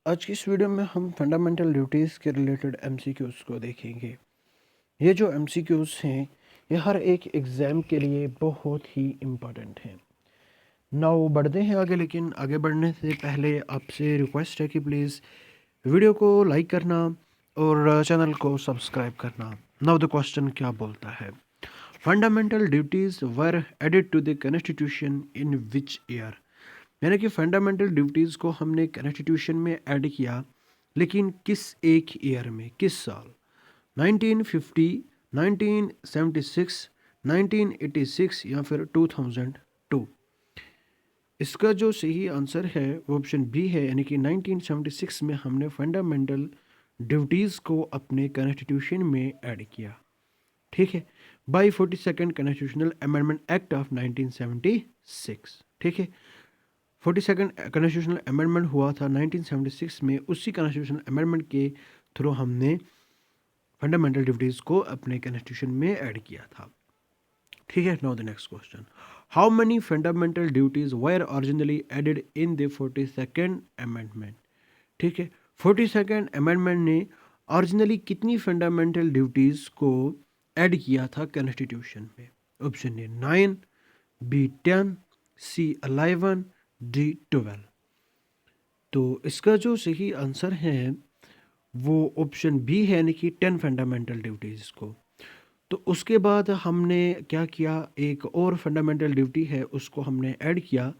आज की इस वीडियो में हम फंडामेंटल ड्यूटीज़ के रिलेटेड एमसीक्यूज़ को देखेंगे। ये जो एमसीक्यूज़ हैं ये हर एक एग्ज़ाम के लिए बहुत ही इम्पोर्टेंट हैं। नाउ बढ़ते हैं आगे, लेकिन आगे बढ़ने से पहले आपसे रिक्वेस्ट है कि प्लीज़ वीडियो को लाइक करना और चैनल को सब्सक्राइब करना। नाउ द क्वेश्चन क्या बोलता है, fundamental duties were added to the constitution in which year. यानी कि फंडामेंटल ड्यूटीज़ को हमने कॉन्स्टिट्यूशन में ऐड किया, लेकिन किस एक ईयर में, किस साल? 1950, 1976, 1986 या फिर 2002। इसका जो सही आंसर है वो ऑप्शन बी है, यानी कि 1976 में हमने फंडामेंटल ड्यूटीज़ को अपने कॉन्स्टिट्यूशन में ऐड किया। ठीक है, by 42nd constitutional amendment act of 1976। ठीक है, 42nd कॉन्स्टिट्यूशनल अमेंडमेंट हुआ था 1976 में। उसी कॉन्स्टिट्यूशनल अमेंडमेंट के थ्रू हमने फंडामेंटल ड्यूटीज़ को अपने कॉन्स्टिट्यूशन में ऐड किया था। ठीक है, now the next question, how many fundamental duties were originally added in the 42nd amendment. ठीक है, 42nd अमेंडमेंट ने ओरिजिनली कितनी फंडामेंटल ड्यूटीज़ को ऐड किया था कॉन्स्टिट्यूशन में? Option A 9, B 10, C 11, D 12। तो इसका जो सही आंसर है वो ऑप्शन बी है, यानी कि 10 फंडामेंटल ड्यूटीज़ को। तो उसके बाद हमने क्या किया, एक और फंडामेंटल ड्यूटी है उसको हमने ऐड किया।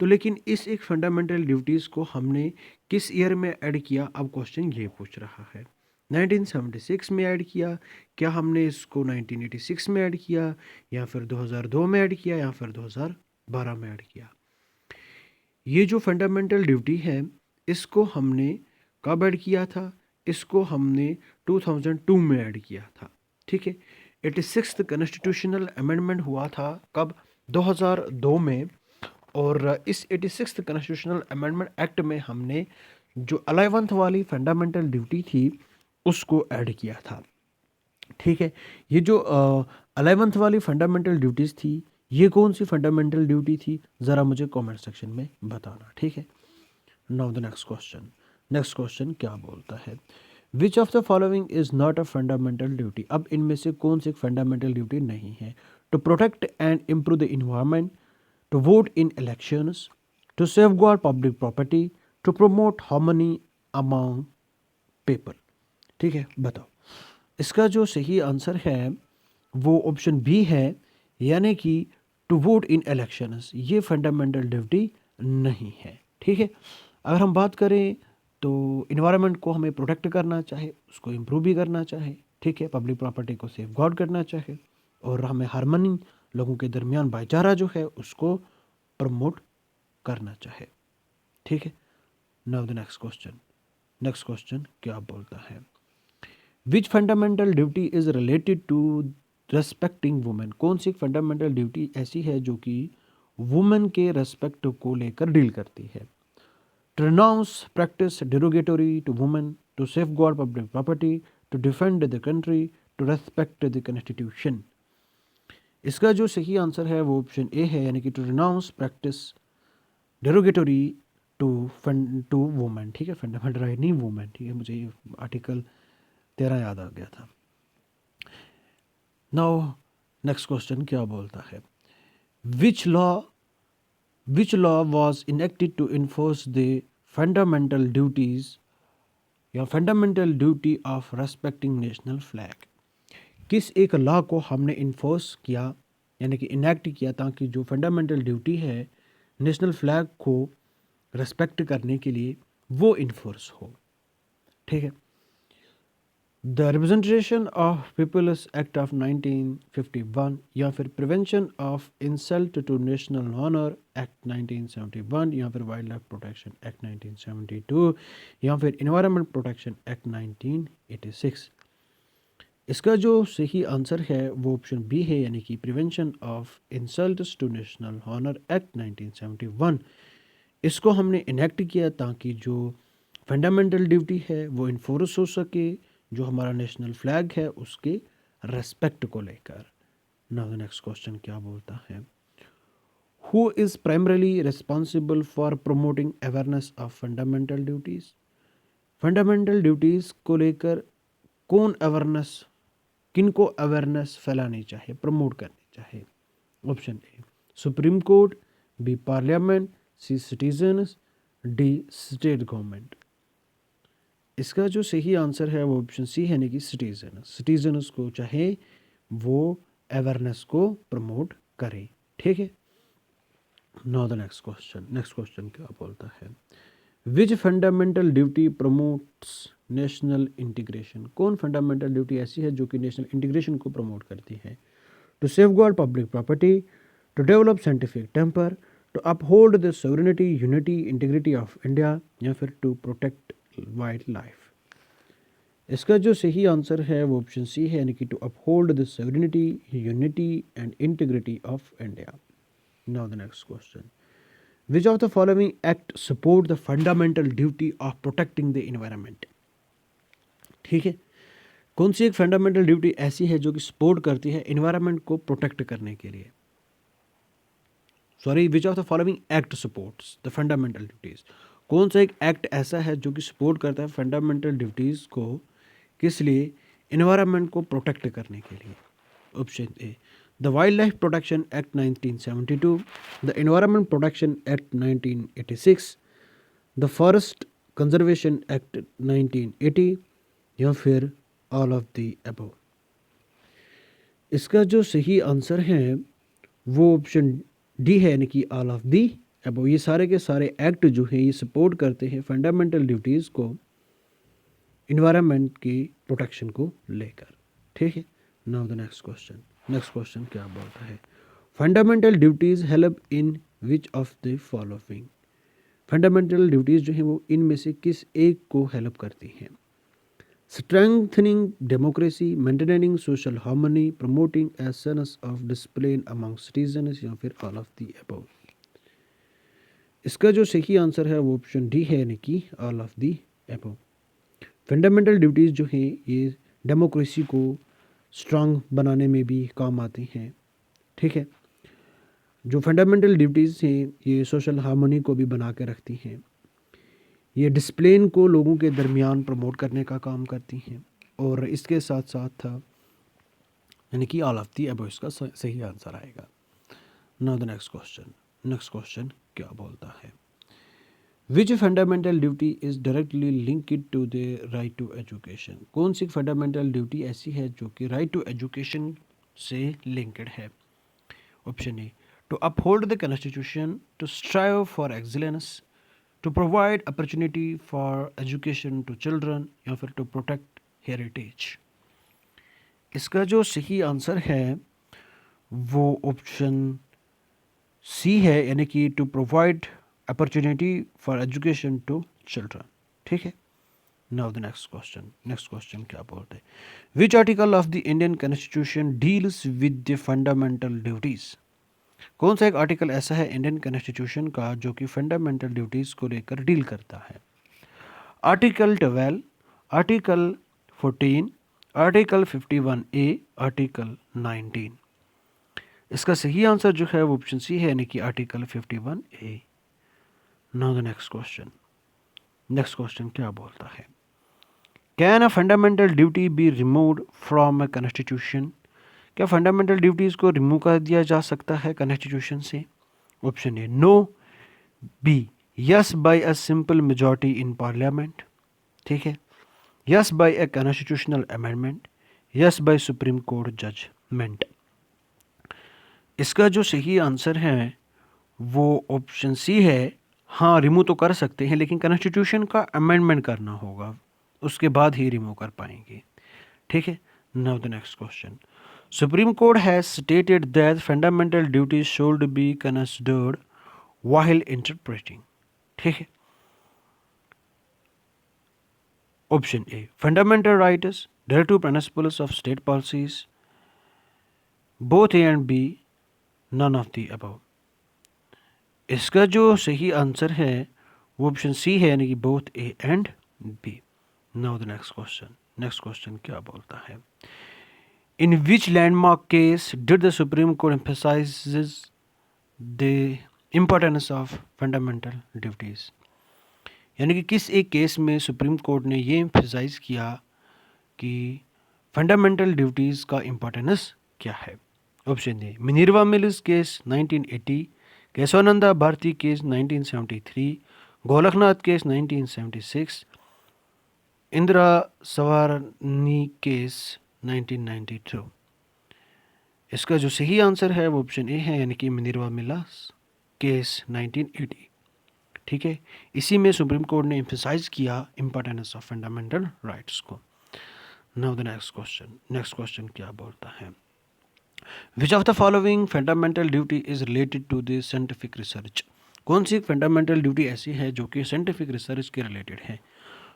तो लेकिन इस एक फंडामेंटल ड्यूटीज़ को हमने किस ईयर में ऐड किया, अब क्वेश्चन ये पूछ रहा है। 1976 में ऐड किया, क्या हमने इसको 1986 में ऐड किया, या फिर 2002 में ऐड किया, या फिर 2012 में ऐड किया? ये जो फंडामेंटल ड्यूटी है इसको हमने कब ऐड किया था? इसको हमने 2002 में ऐड किया था। ठीक है, 86th कॉन्स्टिट्यूशनल अमेंडमेंट हुआ था कब? 2002 में। और इस 86th कॉन्स्टिट्यूशनल अमेंडमेंट एक्ट में हमने जो 11th वाली फंडामेंटल ड्यूटी थी उसको ऐड किया था। ठीक है, ये जो 11th वाली फंडामेंटल ड्यूटीज़ थी, ये कौन सी फंडामेंटल ड्यूटी थी, ज़रा मुझे कमेंट सेक्शन में बताना। ठीक है, now the next question. Next question क्या बोलता है, which of the following is not a fundamental duty. अब इनमें से कौन सी फंडामेंटल ड्यूटी नहीं है? To protect and improve the environment, to vote in elections, to safeguard public property, to promote harmony among people. ठीक है, बताओ। इसका जो सही आंसर है वो ऑप्शन बी है, यानी कि टू वोट इन इलेक्शंस। ये फंडामेंटल ड्यूटी नहीं है। ठीक है, अगर हम बात करें तो इन्वायरमेंट को हमें प्रोटेक्ट करना चाहे, उसको इम्प्रूव भी करना चाहे, ठीक है, पब्लिक प्रॉपर्टी को सेफ गार्ड करना चाहे, और हमें हार्मनी, लोगों के दरमियान भाईचारा जो है उसको प्रमोट करना चाहे। ठीक है, now the next question. Next question क्या बोलता है, which fundamental duty is related to respecting women. कौन सी फंडामेंटल ड्यूटी ऐसी है जो कि वुमेन के रेस्पेक्ट को लेकर डील करती है? To renounce practice derogatory to women, to safeguard public property, to defend the country, to respect the constitution। इसका जो सही आंसर है वो ऑप्शन ए है, यानी कि to renounce practice derogatory to women. ठीक है, फंडामेंटल राइट नहीं, वुमेन। ठीक है, मुझे ये आर्टिकल 13 याद आ गया था। नाउ नेक्स्ट क्वेश्चन क्या बोलता है, which law was enacted to enforce the fundamental duties या fundamental duty of respecting national flag. किस एक लॉ को हमने इन्फोर्स किया, यानी कि इनेक्ट किया, ताकि जो फंडामेंटल ड्यूटी है नेशनल फ्लैग को रेस्पेक्ट करने के लिए वो इन्फोर्स हो? ठीक है, the representation of peoples act of 1951, या फिर prevention of insult to national honour act 1971, या फिर वाइल्ड लाइफ प्रोटेक्शन एक्ट 1972, या फिर इन्वायरमेंट प्रोटेक्शन एक्ट 1986। इसका जो सही आंसर है वो ऑप्शन बी है, यानी कि prevention of insults to national honour act 1971। इसको हमने इनेक्ट किया ताकि जो फंडामेंटल ड्यूटी है वो इन्फोर्स हो सके, जो हमारा नेशनल फ्लैग है उसके रेस्पेक्ट को लेकर। नाउ द नेक्स्ट क्वेश्चन क्या बोलता है, who is primarily responsible for promoting awareness of fundamental duties. Fundamental duties को लेकर कौन अवेयरनेस, किन को अवेयरनेस फैलानी चाहिए, प्रमोट करनी चाहिए? Option A supreme court, B parliament, C citizens, D state government. इसका जो सही आंसर है वो ऑप्शन सी है, यानी कि सिटीजन्स को चाहे वो अवेयरनेस को प्रमोट करे। ठीक है। नाउ द नेक्स्ट क्वेश्चन क्या बोलता है? Which fundamental duty promotes national integration? कौन फंडामेंटल ड्यूटी ऐसी है जो कि नेशनल इंटीग्रेशन को प्रमोट करती है? To safeguard public property, to develop scientific temper, to uphold the sovereignty, unity, integrity of India, या फिर टू प्रोटेक्ट वाइल्ड लाइफ। इसका जो सही आंसर है वो ऑप्शन सी है, यानी कि to uphold the sovereignty, unity and integrity of India. Now the next question, which of the following act support the fundamental duty of protecting the environment? ठीक है, कौन सी एक फंडामेंटल ड्यूटी ऐसी है जो कि सपोर्ट करती है एनवायरनमेंट को प्रोटेक्ट करने के लिए? Sorry, which of the following act supports the fundamental duties? कौन सा एक एक्ट ऐसा है जो कि सपोर्ट करता है फंडामेंटल ड्यूटीज को, किस लिए? एनवायरनमेंट को प्रोटेक्ट करने के लिए। Option A the wild life protection act 1972, the environment protection act 1986, the forest conservation act 1980, या फिर ऑल ऑफ द अबव। इसका जो सही आंसर है वो ऑप्शन डी है, यानी कि ऑल ऑफ द अबव। ये सारे के सारे एक्ट जो हैं ये सपोर्ट करते हैं फंडामेंटल ड्यूटीज़ को इन्वायरमेंट की प्रोटेक्शन को लेकर। ठीक है। नाउ द नेक्स्ट क्वेश्चन क्या बोलता है? Fundamental duties help in which of the following? Fundamental duties जो हैं वो इनमें से किस एक को हेल्प करती हैं? Strengthening democracy, maintaining social harmony, promoting a sense of discipline among citizens, या फिर ऑल ऑफ द अबव। इसका जो सही आंसर है वो ऑप्शन डी है, यानी कि all of the above. Fundamental duties जो हैं ये डेमोक्रेसी को स्ट्रांग बनाने में भी काम आती हैं। ठीक है। जो फंडामेंटल ड्यूटीज़ हैं ये सोशल हार्मनी को भी बना के रखती हैं, ये डिसिप्लिन को लोगों के दरमियान प्रमोट करने का काम करती हैं, और इसके साथ साथ यानी कि ऑल ऑफ दी अबव इसका सही आंसर आएगा। नाउ द नेक्स्ट क्वेश्चन क्या बोलता है? Which fundamental duty is directly linked to the right to education? कौन सी फंडामेंटल ड्यूटी ऐसी है जो कि राइट टू एजुकेशन से लिंक्ड है? Option A to uphold the constitution, to strive for excellence, to provide opportunity for education to children, या फिर टू प्रोटेक्ट हेरिटेज। इसका जो सही आंसर है वो ऑप्शन सी है, यानी कि to provide opportunity for education to children. ठीक है। नाउ द नेक्स्ट क्वेश्चन क्या बोलते हैं? Which article of the Indian constitution deals with the fundamental duties? कौन सा एक आर्टिकल ऐसा है इंडियन कॉन्स्टिट्यूशन का जो कि फंडामेंटल ड्यूटीज को लेकर डील करता है? Article 12, article 14, article 51A, article 19। इसका सही आंसर जो है वो ऑप्शन सी है, यानी कि article 51A। Now the next question क्या बोलता है? Can a fundamental duty be removed from a constitution? क्या फंडामेंटल ड्यूटीज़ को रिमूव कर दिया जा सकता है कॉन्स्टिट्यूशन से? Option A no, B yes by a simple majority in parliament, ठीक है, yes by a constitutional amendment, yes by supreme court judgment. इसका जो सही आंसर है वो ऑप्शन सी है, हाँ रिमूव तो कर सकते हैं लेकिन कॉन्स्टिट्यूशन का अमेंडमेंट करना होगा, उसके बाद ही रिमूव कर पाएंगे। ठीक है। Now the next question, supreme court has stated that fundamental duties should be considered while interpreting. ठीक है। Option A fundamental rights, directive principles of state policies, both A and B, none of the above. इसका जो सही answer है वो option C है, यानी कि both A and B. Now the next question क्या बोलता है? In which landmark case did the Supreme Court emphasises the importance of fundamental duties? यानी कि किस एक केस में सुप्रीम कोर्ट ने ये एम्फेसाइज किया कि फंडामेंटल ड्यूटीज़ का इम्पोर्टेंस क्या है। Option A Minerva Mills case 1980, Kesavananda Bharati case 1973, Golaknath case 1976, Indira Sawhney case 1992। इसका जो सही आंसर है वो ऑप्शन ए है, यानी कि मिनर्वा मिल्स केस 1980। ठीक है, इसी में सुप्रीम कोर्ट ने एम्फेसाइज किया इम्पोर्टेंस ऑफ फंडामेंटल राइट्स को। नाउ द नेक्स्ट क्वेश्चन क्या बोलता है, which of the following fundamental duty is related to the scientific research. कौन सी फंडामेंटल ड्यूटी ऐसी है जो कि साइंटिफिक रिसर्च के रिलेटेड है।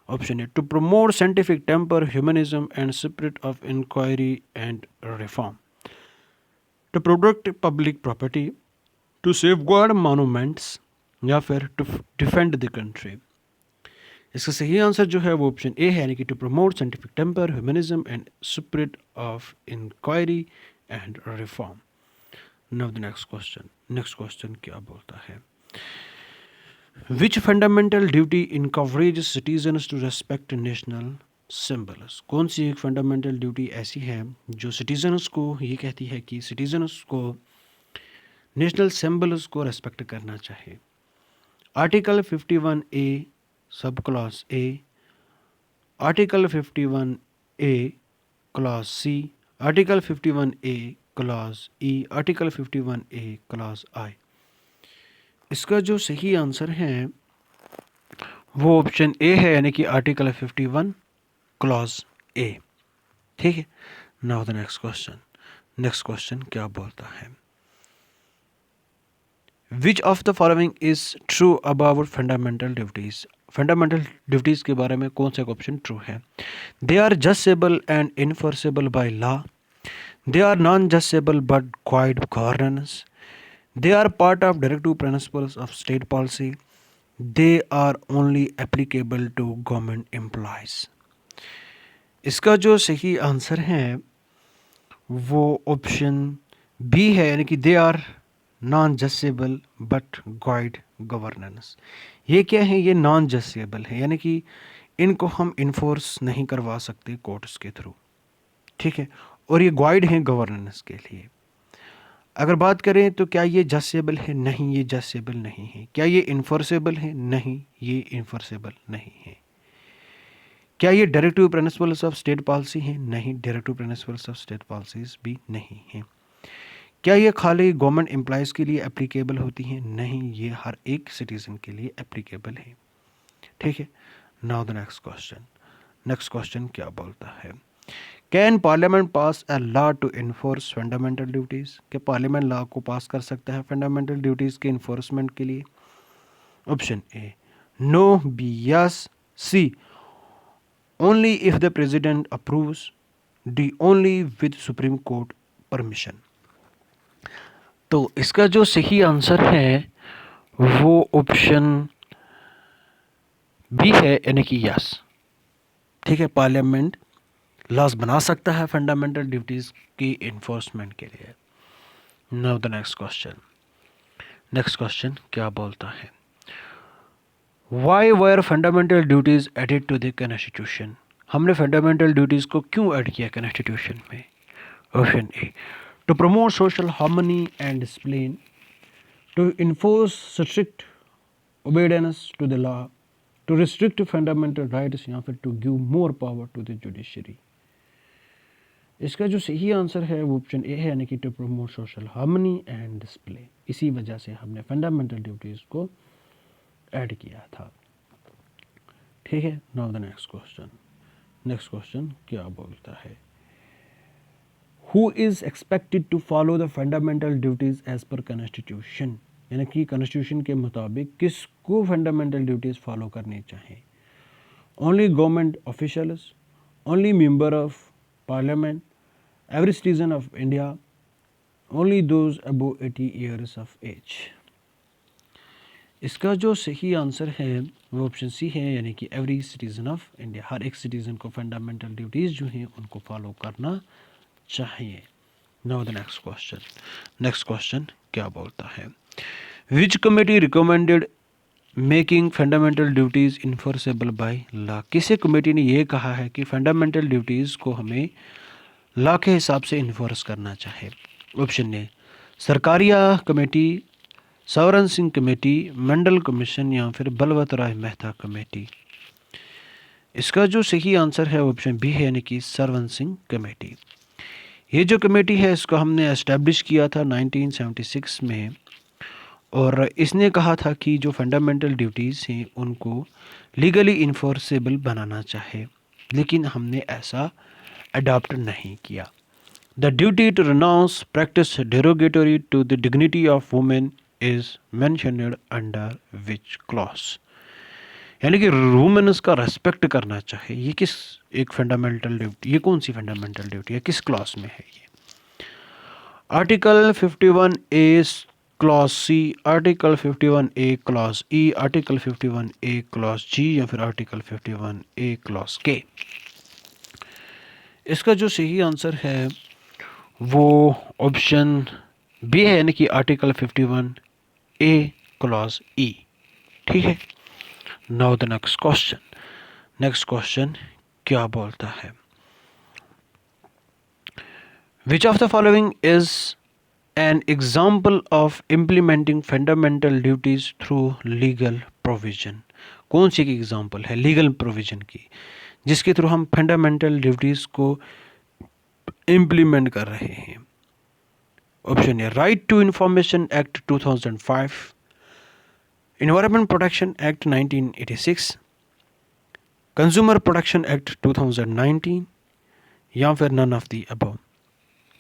Option A to promote scientific temper, humanism and spirit of inquiry and reform, to protect public property, to safeguard monuments, या फिर टू डिफेंड द कंट्री। इसका सही आंसर जो है वो ऑप्शन ए है, यानी कि to promote scientific temper, humanism and spirit of inquiry and reform. Now the next question क्या बोलता है, which fundamental duty encourage citizens to respect national symbols. कौन सी एक फंडामेंटल ड्यूटी ऐसी है जो सिटीजन्स को ये कहती है कि सिटीजन्स को नेशनल सिंबल्स को रेस्पेक्ट करना चाहिए। Article 51A sub clause A, article 51A clause C, article 51A clause E, article 51A clause I. इसका जो सही आंसर है वो ऑप्शन ए है, यानी कि आर्टिकल 51 क्लॉज ए। ठीक है, नाउ द नेक्स्ट क्वेश्चन क्या बोलता है, which of the following is true about fundamental duties. Fundamental duties के बारे में कौन सा ऑप्शन ट्रू है। They are justiciable and enforceable by law, they are non justiciable but guide governance, they are part of directive principles of state policy, they are only applicable to government employees. इसका जो सही answer है वो option B है, यानी कि they are non justiciable but guide governance. ये क्या है, ये नॉन जस्टिसेबल है, यानी कि इनको हम इन्फोर्स नहीं करवा सकते कोर्ट्स के थ्रू। ठीक है, और ये गाइड हैं गवर्नेंस के लिए। अगर बात करें तो क्या ये जस्टिसेबल है, नहीं ये जस्टिसेबल नहीं है। क्या ये इन्फोर्सेबल है, नहीं ये इन्फोर्सेबल नहीं है। क्या ये directive principles of state policy है, नहीं directive principles of state policies भी नहीं है। क्या ये खाली गवर्नमेंट एम्प्लॉयज़ के लिए एप्लीकेबल होती हैं, नहीं ये हर एक सिटीज़न के लिए एप्लीकेबल है। ठीक है, नाउ द नेक्स्ट क्वेश्चन क्या बोलता है, can parliament pass a law to enforce fundamental duties. क्या पार्लियामेंट लॉ को पास कर सकता है फंडामेंटल ड्यूटीज़ के इन्फोर्समेंट के लिए। Option A no, B yes, C only if the president approves, D only with supreme court permission. तो इसका जो सही आंसर है वो ऑप्शन बी है, यानी कि यस। ठीक है, पार्लियामेंट लॉज बना सकता है फंडामेंटल ड्यूटीज़ की इन्फोर्समेंट के लिए। नाउ द नेक्स्ट क्वेश्चन क्या बोलता है, why were fundamental duties added to the constitution. हमने फंडामेंटल ड्यूटीज़ को क्यों ऐड किया कॉन्स्टिट्यूशन में। Option A to promote social harmony and discipline, to enforce strict obedience to the law, to restrict fundamental rights, या फिर to give more power to the judiciary। इसका जो सही आंसर है वो ऑप्शन ए है, यानी कि to promote social harmony and discipline. इसी वजह से हमने फंडामेंटल ड्यूटीज़ को ऐड किया था। ठीक है, नाउ द नेक्स्ट क्वेश्चन क्या बोलता है, Who is expected to follow the fundamental duties as per constitution। यानी कि कॉन्स्टिट्यूशन के मुताबिक किसको फंडामेंटल ड्यूटीज़ फॉलो करनी चाहिए। Only government officials, only member of parliament, every citizen of India, only those above 80 years of age. इसका जो सही आंसर है वो ऑप्शन सी है, यानी कि एवरी सिटीजन ऑफ इंडिया। हर एक सिटीजन को फंडामेंटल ड्यूटीज़ जो हैं उनको फॉलो करना चाहिए। नाउ द नेक्स्ट क्वेश्चन क्या बोलता है, विच committee making fundamental duties enforceable by law. किसी कमेटी ने ये कहा है कि फंडामेंटल ड्यूटीज़ को हमें लॉ के हिसाब से इन्फोर्स करना चाहिए? ऑप्शन ए सरकारिया कमेटी, सवरन सिंह कमेटी, मंडल कमीशन या फिर बलवत राय मेहता कमेटी। इसका जो सही आंसर है ऑप्शन बी है, यानी कि सरवन सिंह कमेटी। ये जो कमेटी है इसको हमने एस्टैब्लिश किया था 1976 में, और इसने कहा था कि जो फंडामेंटल ड्यूटीज़ हैं उनको लीगली इन्फोर्सेबल बनाना चाहिए, लेकिन हमने ऐसा अडॉप्ट नहीं किया। The duty to renounce practice derogatory to the dignity of women is mentioned under which clause? यानी कि वुमेन्स का रेस्पेक्ट करना चाहिए, ये किस एक फंडामेंटल ड्यूटी, ये कौन सी फंडामेंटल ड्यूटी है, किस क्लॉज में है ये? Article 51 A clause C, article 51 A clause E, article 51 A clause G या फिर आर्टिकल 51 ए क्लॉज के। इसका जो सही आंसर है वो ऑप्शन बी है, यानी कि आर्टिकल 51 ए क्लॉज ई। ठीक है, नाउ द नेक्स्ट क्वेश्चन क्या बोलता है? Which of the following is an example of implementing fundamental duties through legal provision? कौन सी एक एग्जाम्पल है लीगल प्रोविजन की जिसके थ्रू हम फंडामेंटल ड्यूटीज को इम्प्लीमेंट कर रहे हैं? Option A right to information act 2005, environment protection act 1986, consumer protection act 2019 या फिर नन ऑफ दी अबव।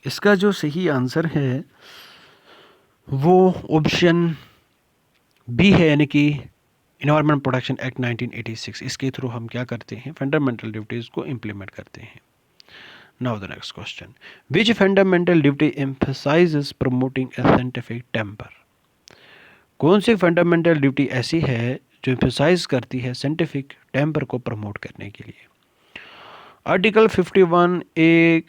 इसका जो सही आंसर है वो ऑप्शन बी है, यानी कि एनवायरनमेंट प्रोटेक्शन एक्ट 1986। इसके थ्रू हम क्या करते हैं, फंडामेंटल ड्यूटीज़ को इम्प्लीमेंट करते हैं। Now the next question, which fundamental duty emphasizes promoting a scientific temper? कौन सी फंडामेंटल ड्यूटी ऐसी है जो एम्फसाइज करती है साइंटिफिक टेम्पर को प्रमोट करने के लिए? Article 51 A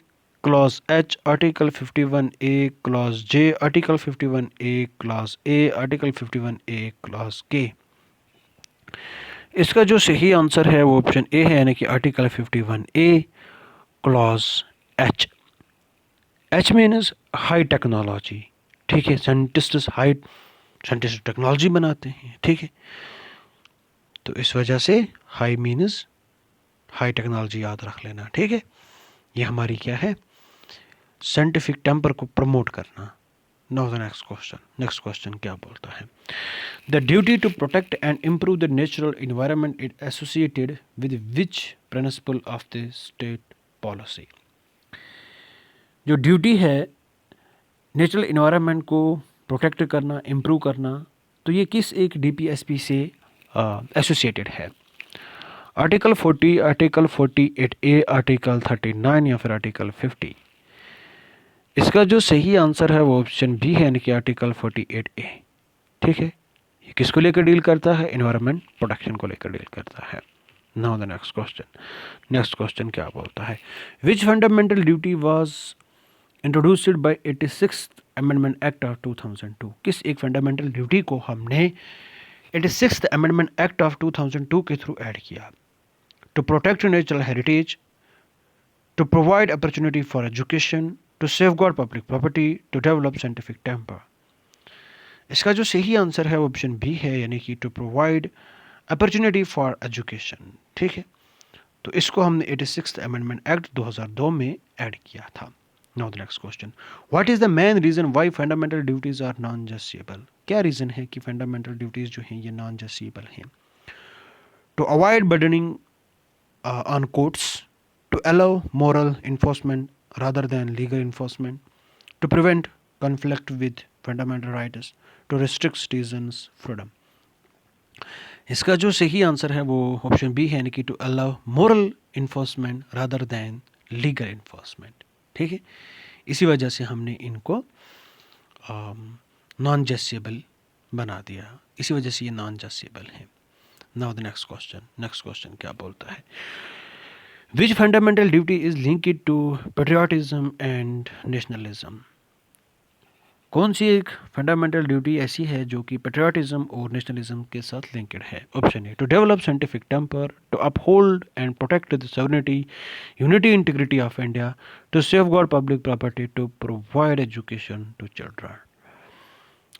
clause H, article 51 A clause J, article 51 A clause A, article 51 A clause K. इसका जो सही आंसर है वो ऑप्शन ए है, यानी कि article 51 A clause H. H means high technology. ठीक है, साइंटिस्ट टेक्नोलॉजी बनाते हैं। ठीक है, तो इस वजह से हाई मीन्स हाई टेक्नोलॉजी याद रख लेना। ठीक है, ये हमारी क्या है, साइंटिफिक टेम्पर को प्रमोट करना। नाउ द नेक्स्ट क्वेश्चन क्या बोलता है? The duty to protect and improve the natural environment is associated with which principle of the state policy? जो ड्यूटी है नेचुरल इन्वायरमेंट को प्रोटेक्ट करना, इम्प्रूव करना, तो ये किस एक डीपीएसपी से एसोसिएटेड है? आर्टिकल 40, आर्टिकल 48 ए, आर्टिकल 39 या फिर आर्टिकल 50? इसका जो सही आंसर है वो ऑप्शन बी है, यानी कि आर्टिकल 48 ए। ठीक है, ये किसको लेकर डील करता है? एनवायरनमेंट प्रोटेक्शन को लेकर डील करता है। नाउ द नेक्स्ट क्वेश्चन क्या बोलता है? Which fundamental duty was introduced by 86th amendment act of 2002? किस एक फंडामेंटल ड्यूटी को हमने 86th अमेंडमेंट एक्ट ऑफ 2002 के थ्रू ऐड किया? To protect natural heritage, to provide opportunity for education, to safeguard public property, to develop scientific temper. इसका जो सही answer है ऑप्शन बी है, यानी कि to provide opportunity for education. ठीक है, तो इसको हमने 86th अमेंडमेंट एक्ट 2002 में ऐड किया था। Now the next question, what is the main reason why fundamental duties are non justiciable? क्या रीजन है कि फंडामेंटल ड्यूटीज जो हैं ये नॉन जस्टिसेबल हैं? To avoid burdening on courts, to allow moral enforcement rather than legal enforcement, to prevent conflict with fundamental rights, to restrict citizens' freedom. इसका जो सही आंसर है वो ऑप्शन बी है, यानी कि to allow moral enforcement rather than legal enforcement. ठीक है, इसी वजह से हमने इनको नॉन जस्टिसेबल बना दिया, इसी वजह से ये नॉन जस्टिसेबल है। नाउ द नेक्स्ट क्वेश्चन क्या बोलता है? Which fundamental duty is linked to patriotism and nationalism? कौन सी एक फंडामेंटल ड्यूटी ऐसी है जो कि पेट्रियाटिज्म और नेशनलिज्म के साथ लिंक्ड है? Option A, to develop scientific temper, to uphold and protect the sovereignty, unity, integrity of India, to safeguard public property, to provide education to children.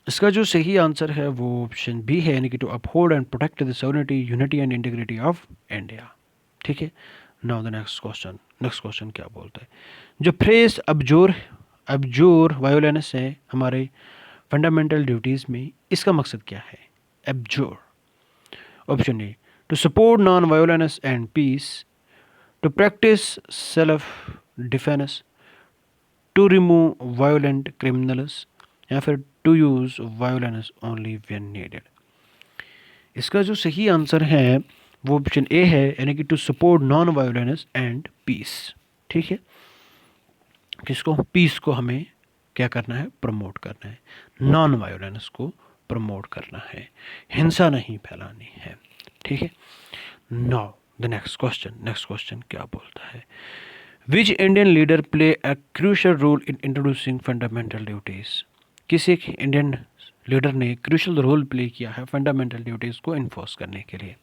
इसका जो सही आंसर है वो ऑप्शन बी है, यानी कि to uphold and protect the sovereignty, unity and integrity of India. ठीक है। नाउ द नेक्स्ट क्वेश्चन क्या बोलता है? जो फ्रेज अबजोर वायोलेंस है हमारे फंडामेंटल ड्यूटीज में, इसका मकसद क्या है? एब्जोर। Option A, to support non violence and peace, to practise self defence, to remove violent criminals, या फिर to use violence only when needed. इसका जो सही आंसर है वो ऑप्शन ए है, यानी कि to support non violence and peace. ठीक है। किसको? पीस को हमें क्या करना है? प्रमोट करना है। नॉन वायोलेंस को प्रमोट करना है, हिंसा नहीं फैलानी है। ठीक है। नाउ द नेक्स्ट क्वेश्चन क्या बोलता है? Which Indian leader play a crucial role in introducing fundamental duties? किसी एक इंडियन लीडर ने क्रूशियल रोल प्ले किया है फंडामेंटल ड्यूटीज को इन्फोर्स करने के लिए?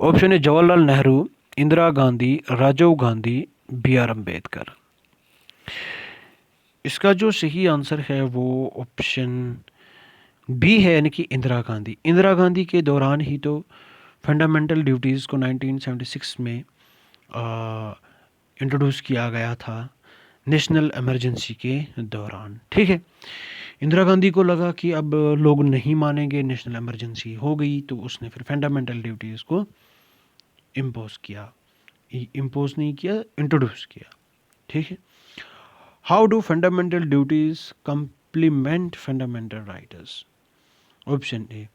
ऑप्शन है, जवाहरलाल नेहरू, इंदिरा गांधी, राजीव गांधी, बी आर अम्बेडकर। इसका जो सही आंसर है वो ऑप्शन बी है, यानी कि इंदिरा गांधी। इंदिरा गांधी के दौरान ही तो फंडामेंटल ड्यूटीज़ को 1976 में इंट्रोड्यूस किया गया था नेशनल इमरजेंसी के दौरान। ठीक है। इंदिरा गांधी को लगा कि अब लोग नहीं मानेंगे, नेशनल इमरजेंसी हो गई, तो उसने फिर फंडामेंटल ड्यूटीज़ को इम्पोज किया, इम्पोज नहीं किया, इंट्रोड्यूस किया। ठीक है। How do fundamental duties complement fundamental rights? Option A,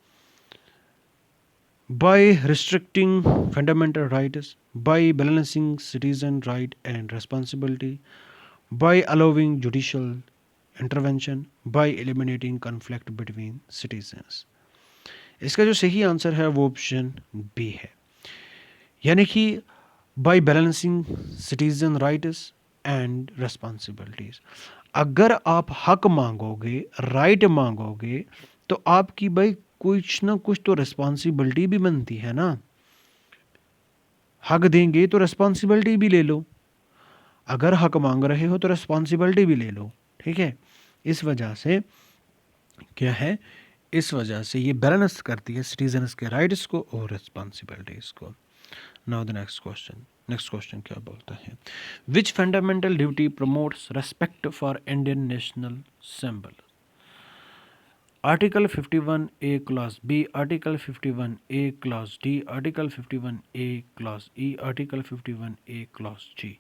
by restricting fundamental rights, by balancing citizen right and responsibility, by allowing judicial intervention, by eliminating conflict between citizens। इसका जो सही answer है वो ऑप्शन बी है, यानी कि by balancing citizen rights and responsibilities। अगर आप हक मांगोगे, राइट मांगोगे, तो आपकी भाई कुछ ना कुछ तो रिस्पॉन्सिबिलिटी भी बनती है ना। हक देंगे तो रिस्पॉन्सिबिलिटी भी ले लो, अगर हक मांग रहे हो तो रिस्पॉन्सिबिलिटी भी ले लो। ठीक है। इस वजह से क्या है, इस वजह से ये बैलेंस करती है सिटीजन्स के राइट्स को और रिस्पॉन्सिबिलिटीज को। नाउ द नेक्स्ट क्वेश्चन क्या बोलता है? Which fundamental duty promotes respect for Indian national symbol? Article 51A class B, article 51A class D, article 51A class E, article 51A class G.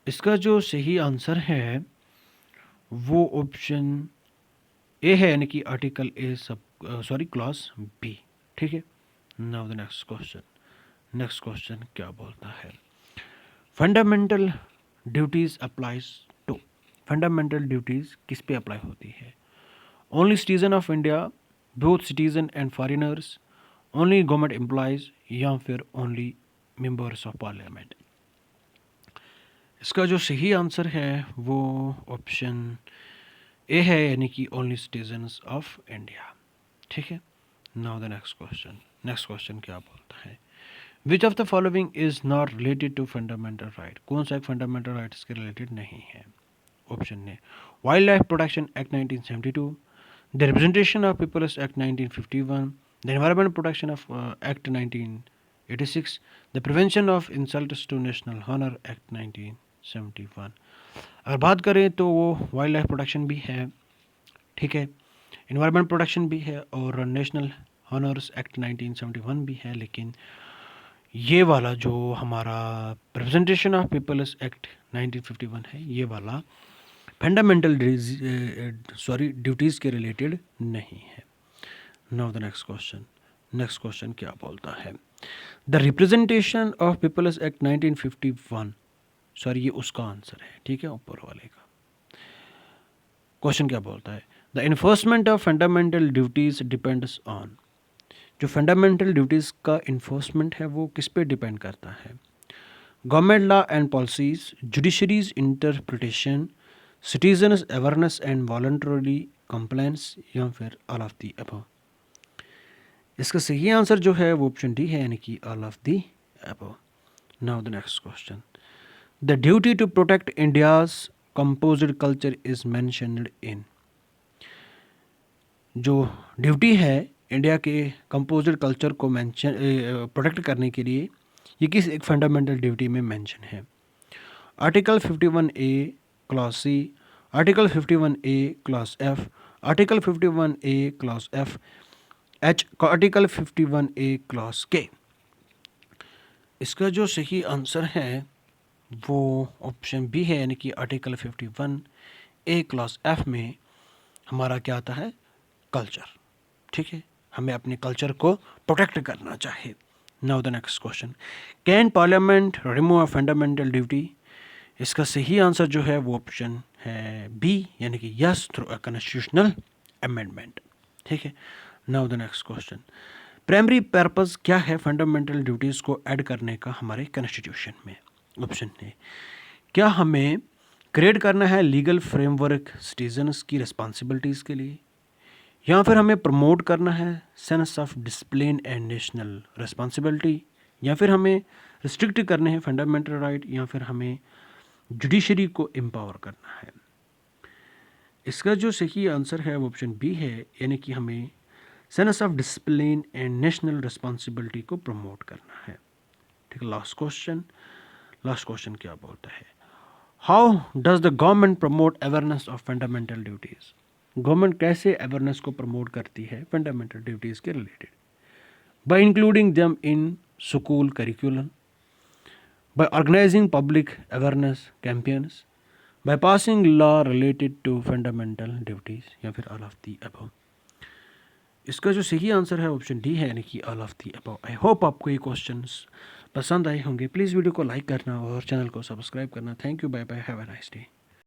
इसका जो सही answer है वो option A है, यानी कि आर्टिकल ए क्लास बी। ठीक है। नाउ द नेक्स्ट क्वेश्चन क्या बोलता है? Fundamental duties applies to, fundamental duties किस पे अप्लाई होती है? Only citizen of India, both citizen and foreigners, only government employees, या फिर ओनली मेंबर्स ऑफ पार्लियामेंट। इसका जो सही आंसर है वो ऑप्शन ए है, यानी कि ओनली सिटीजन्स ऑफ इंडिया। ठीक है। नाउ द नेक्स्ट क्वेश्चन क्या बोलता है? Which of the following is not related to fundamental right? कौन सा एक फंडामेंटल राइट्स के रिलेटेड नहीं है? Option A, wildlife protection act 1972, the representation of peoples act 1951, the environment protection of act 1986, the prevention of insults to national honour act 1971। अगर बात करें तो वो वाइल्ड लाइफ प्रोटेक्शन भी है, ठीक है, एनवायरमेंट प्रोटेक्शन भी है और नेशनल हॉनर्स एक्ट 1971 भी है, लेकिन ये वाला जो हमारा रिप्रेजेंटेशन ऑफ पीपल्स एक्ट 1951 है, ये वाला फंडामेंटल ड्यूटीज़ के रिलेटेड नहीं है। नाउ द नेक्स्ट क्वेश्चन क्या बोलता है? The representation of peoples act 1951, ये उसका आंसर है, ठीक है, ऊपर वाले का। क्वेश्चन क्या बोलता है? The enforcement of fundamental duties depends on, जो फंडामेंटल ड्यूटीज़ का इन्फोर्समेंट है वो किस पे डिपेंड करता है? Government law and policies, judiciary's interpretation, citizens awareness and voluntary compliance, या फिर ऑल ऑफ दी अबव। इसका सही आंसर जो है वो ऑप्शन डी है, यानी कि all of the above. Now the next question, the duty to protect India's composite culture is mentioned in. जो ड्यूटी है इंडिया के कंपोजिट कल्चर को मेंशन प्रोटेक्ट करने के लिए, ये किस एक फंडामेंटल ड्यूटी में मेंशन है? Article 51A clause C, article 51A clause F, article 51A clause F H, article 51A clause K. इसका जो सही आंसर है वो ऑप्शन बी है, यानी कि आर्टिकल 51A क्लॉज एफ में हमारा क्या आता है? कल्चर। ठीक है, हमें अपने कल्चर को प्रोटेक्ट करना चाहिए। Now the next question, can parliament remove a fundamental duty? इसका सही आंसर जो है वो ऑप्शन है बी, यानी कि yes, through a constitutional amendment. ठीक है, now the next question, primary purpose क्या है फंडामेंटल ड्यूटीज़ को ऐड करने का हमारे कॉन्स्टिट्यूशन में? ऑप्शन है, क्या हमें क्रिएट करना है लीगल फ्रेमवर्क सिटीजन्स की रिस्पॉन्सिबिलिटीज़ के लिए, या फिर हमें प्रमोट करना है sense of discipline and national responsibility, या फिर हमें रिस्ट्रिक्ट करने हैं फंडामेंटल राइट, या फिर हमें जुडिशरी को एम्पावर करना है? इसका जो सही आंसर है वो ऑप्शन बी है, यानी कि हमें sense of discipline and national responsibility को प्रमोट करना है। ठीक है, लास्ट क्वेश्चन क्या बोलता है, how does the government promote awareness of fundamental duties? Government कैसे अवेयरनेस को प्रमोट करती है फंडामेंटल ड्यूटीज़ के related? Bye including them in school curriculum, by organizing public awareness campaigns, by passing law related to fundamental duties, या फिर all of the above। इसका जो सही आंसर है ऑप्शन डी है, यानी कि all of the above. I hope आपको ये क्वेश्चंस पसंद आए होंगे। प्लीज़ वीडियो को लाइक करना और चैनल को सब्सक्राइब करना। Thank you, bye bye, have a nice day.